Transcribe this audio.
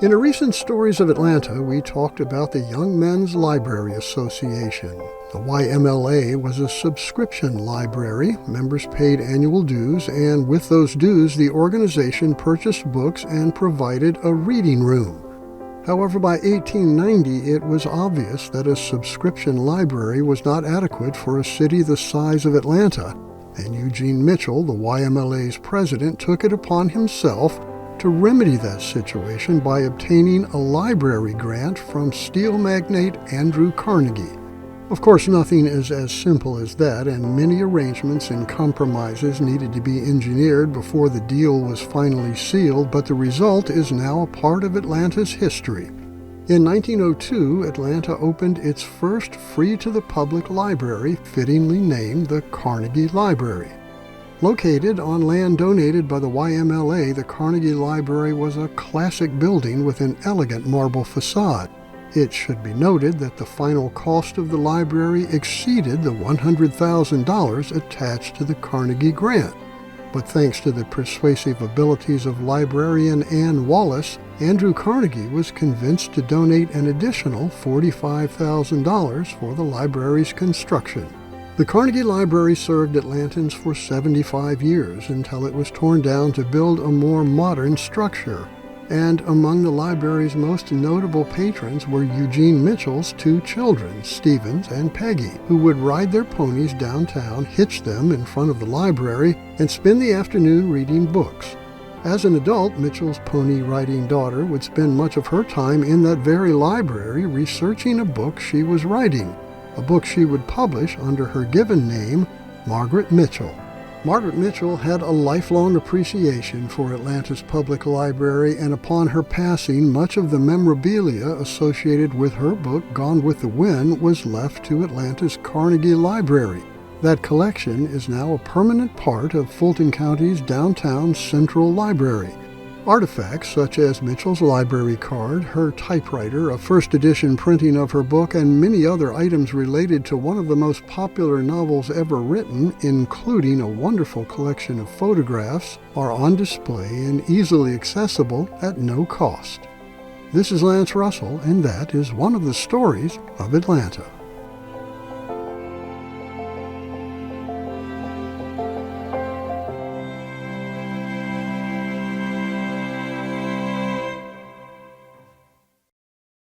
In a recent Stories of Atlanta, we talked about the Young Men's Library Association. The YMLA was a subscription library. Members paid annual dues, and with those dues, the organization purchased books and provided a reading room. However, by 1890, it was obvious that a subscription library was not adequate for a city the size of Atlanta, and Eugene Mitchell, the YMLA's president, took it upon himself to remedy that situation by obtaining a library grant from steel magnate Andrew Carnegie. Of course, nothing is as simple as that, and many arrangements and compromises needed to be engineered before the deal was finally sealed, but the result is now a part of Atlanta's history. In 1902, Atlanta opened its first free-to-the-public library, fittingly named the Carnegie Library. Located on land donated by the YMLA, the Carnegie Library was a classic building with an elegant marble facade. It should be noted that the final cost of the library exceeded the $100,000 attached to the Carnegie grant. But thanks to the persuasive abilities of librarian Ann Wallace, Andrew Carnegie was convinced to donate an additional $45,000 for the library's construction. The Carnegie Library served Atlantans for 75 years until it was torn down to build a more modern structure. And among the library's most notable patrons were Eugene Mitchell's two children, Stevens and Peggy, who would ride their ponies downtown, hitch them in front of the library, and spend the afternoon reading books. As an adult, Mitchell's pony-riding daughter would spend much of her time in that very library researching a book she was writing, a book she would publish under her given name, Margaret Mitchell. Margaret Mitchell had a lifelong appreciation for Atlanta's public library, and upon her passing, much of the memorabilia associated with her book, Gone with the Wind, was left to Atlanta's Carnegie Library. That collection is now a permanent part of Fulton County's downtown Central Library. Artifacts such as Mitchell's library card, her typewriter, a first edition printing of her book, and many other items related to one of the most popular novels ever written, including a wonderful collection of photographs, are on display and easily accessible at no cost. This is Lance Russell, and that is one of the stories of Atlanta.